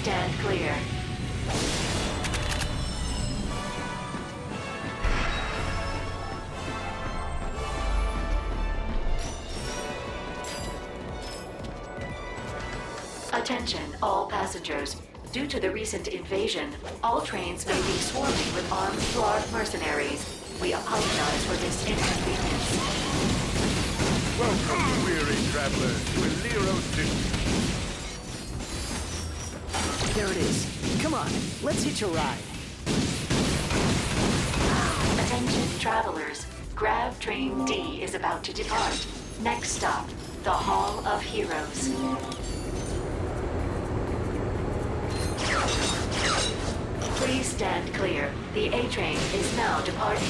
stand clear. Attention, all passengers. Due to the recent invasion, all trains may be swarming with armed Flark mercenaries. We apologize for this inconvenience. Welcome, weary travelers, to Illyro City. There it is. Come on, let's hitch a ride. Attention, travelers. Grav Train D is about to depart. Next stop, the Hall of Heroes. Please stand clear. The A train is now departing.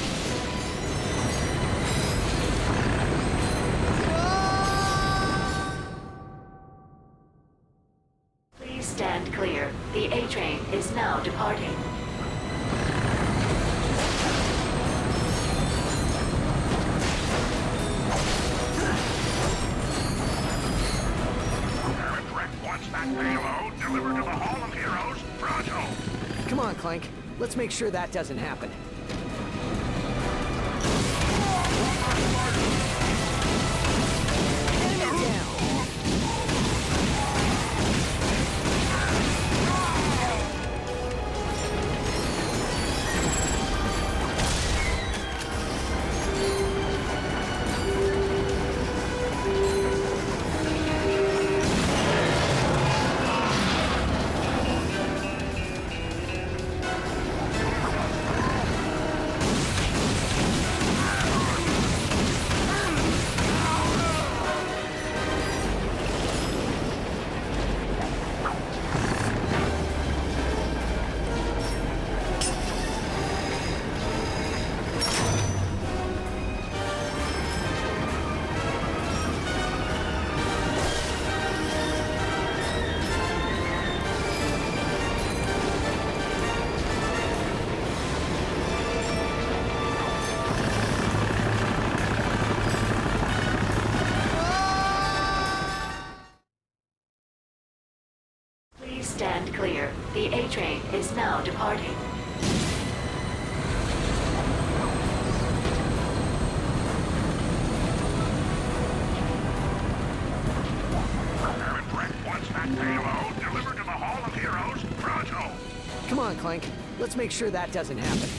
Please stand clear. The A train is now departing. Once that payload delivered to the Hall of Heroes, Pronto! Come on, Clank. Let's make sure that doesn't happen. Enemy down! Stand clear. The A train is now departing. Once that payload delivered to the Hall of Heroes, Pronto! Come on, Clank. Let's make sure that doesn't happen.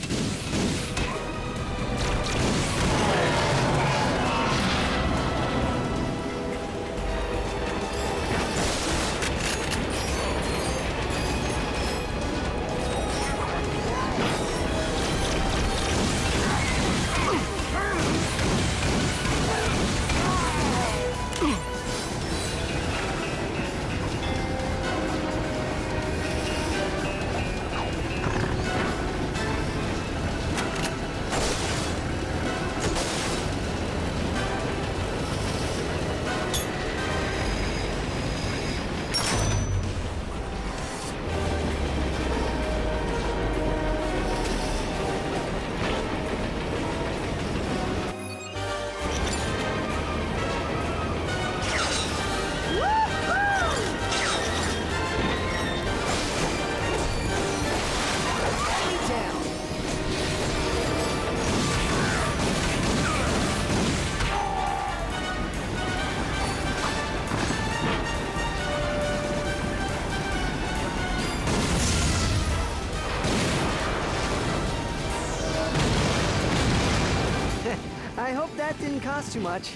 I hope that didn't cost too much.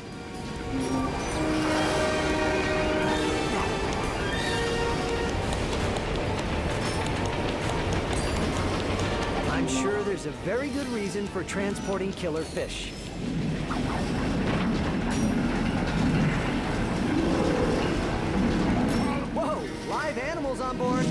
I'm sure there's a very good reason for transporting killer fish. Whoa! Live animals on board!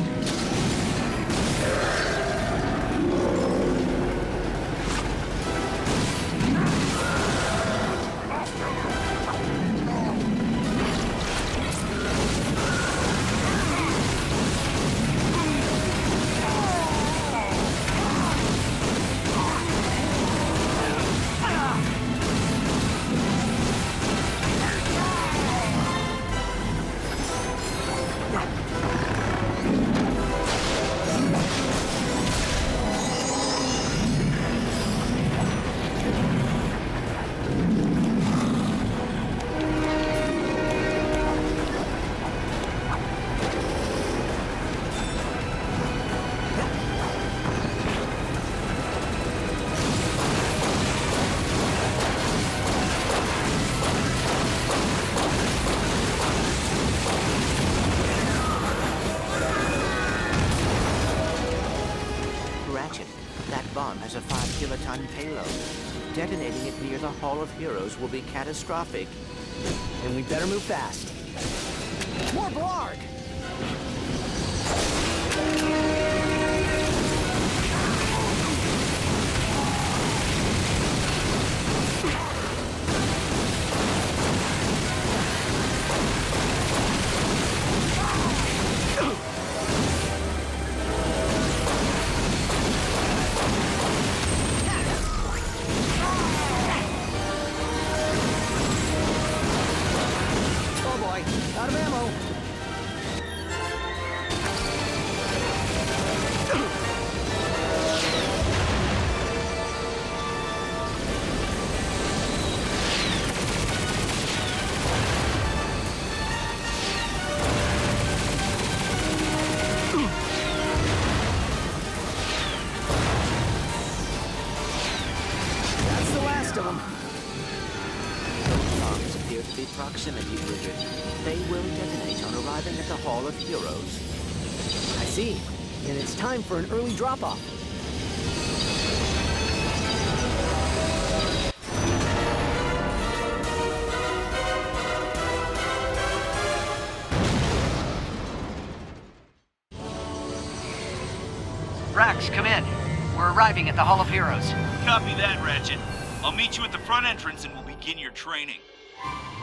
has a 5-kiloton payload. Detonating it near the Hall of Heroes will be catastrophic. And we better move fast. More Blarg! Out of ammo. That's the last of them. Those bombs appear to be proximity triggered. They will detonate on arriving at the Hall of Heroes. I see. And it's time for an early drop-off. Rax, come in. We're arriving at the Hall of Heroes. Copy that, Ratchet. I'll meet you at the front entrance and we'll begin your training.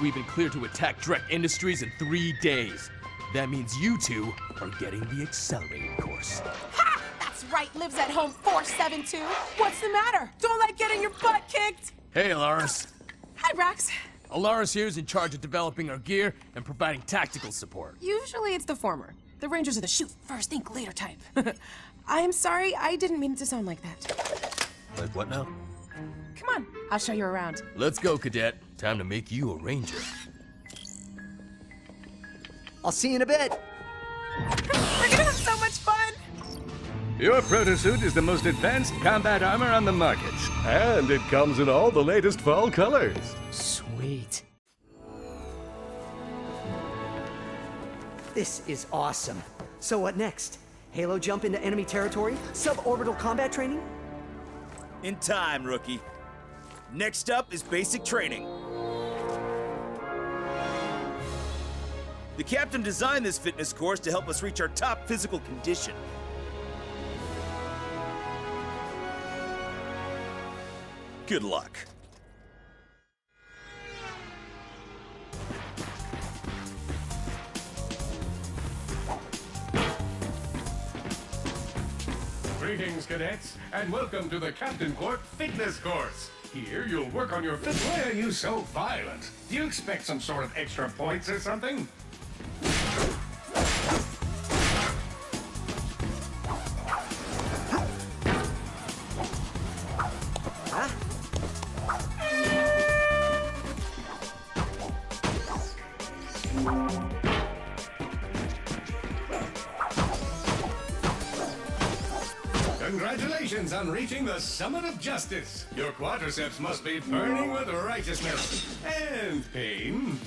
We've been cleared to attack Drek Industries in 3 days. That means you two are getting the accelerated course. Ha! That's right, lives at home 472. What's the matter? Don't like getting your butt kicked. Hey, Alaris. Hi, Rax. Alaris here is in charge of developing our gear and providing tactical support. Usually it's the former. The Rangers are the shoot first, think later type. I am sorry, I didn't mean it to sound like that. Like what now? Come on, I'll show you around. Let's go, Cadet. Time to make you a Ranger. I'll see you in a bit. We're gonna have so much fun. Your protosuit is the most advanced combat armor on the market. And it comes in all the latest fall colors. Sweet. This is awesome. So what next? Halo jump into enemy territory? Suborbital combat training? In time, rookie. Next up is basic training. The captain designed this fitness course to help us reach our top physical condition. Good luck. Greetings, cadets, and welcome to the Captain Court Fitness Course. Here, you'll work on your fitness. Why are you so violent? Do you expect some sort of extra points or something? Congratulations on reaching the summit of justice. Your quadriceps must be burning with righteousness and pain.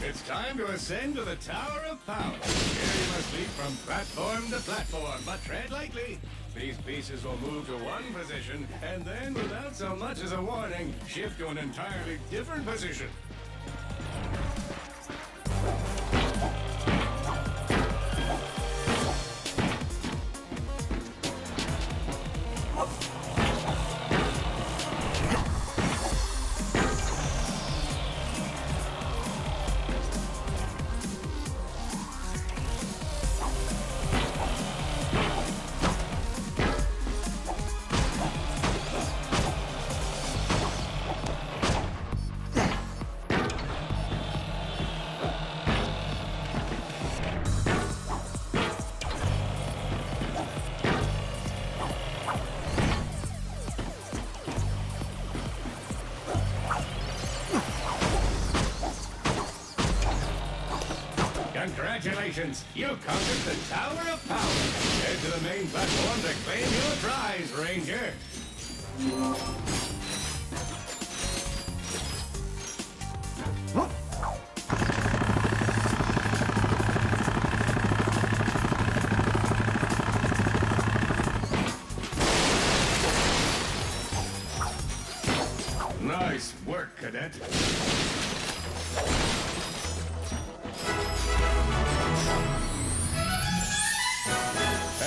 It's time to ascend to the Tower of Power. Here you must leap from platform to platform, but tread lightly. These pieces will move to one position, and then, without so much as a warning, shift to an entirely different position. Congratulations! You conquered the Tower of Power! Head to the main platform to claim your prize, Ranger! Cadet.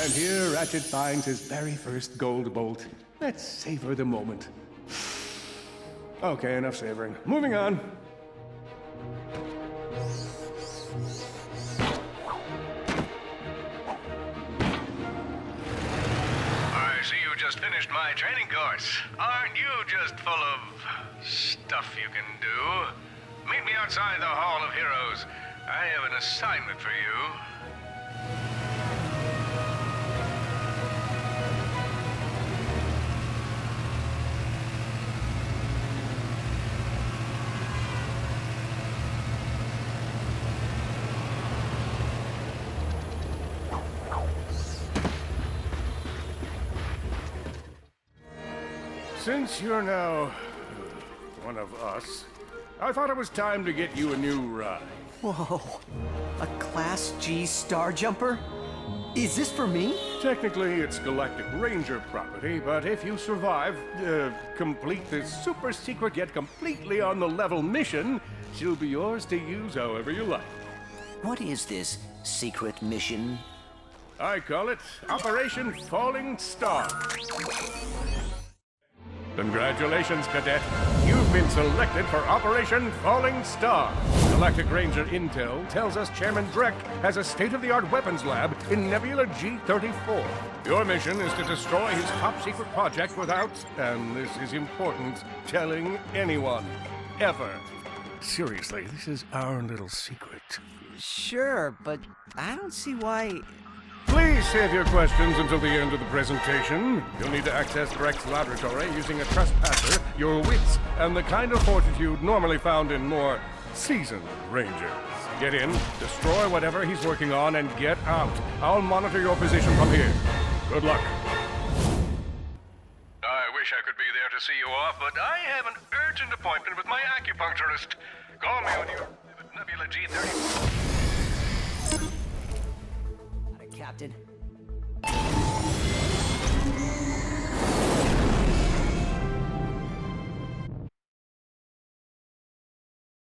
And here Ratchet finds his very first gold bolt. Let's savor the moment. Okay, enough savoring. Moving on. I see you just finished my training course. Aren't you just full of stuff you can do? Meet me outside the Hall of Heroes. I have an assignment for you. Since you're now one of us, I thought it was time to get you a new ride. Whoa. A Class G Star Jumper? Is this for me? Technically, it's Galactic Ranger property, but if you survive, complete this super secret yet completely on the level mission, she'll be yours to use however you like. What is this secret mission? I call it Operation Falling Star. Congratulations, Cadet. You've been selected for Operation Falling Star. Galactic Ranger Intel tells us Chairman Drek has a state-of-the-art weapons lab in Nebula G-34. Your mission is to destroy his top-secret project without, and this is important, telling anyone. Ever. Seriously, this is our little secret. Sure, but I don't see why... Please save your questions until the end of the presentation. You'll need to access Breck's laboratory using a trespasser, your wits, and the kind of fortitude normally found in more seasoned Rangers. Get in, destroy whatever he's working on, and get out. I'll monitor your position from here. Good luck. I wish I could be there to see you off, but I have an urgent appointment with my acupuncturist. Call me when you're at Nebula G-34. Captain.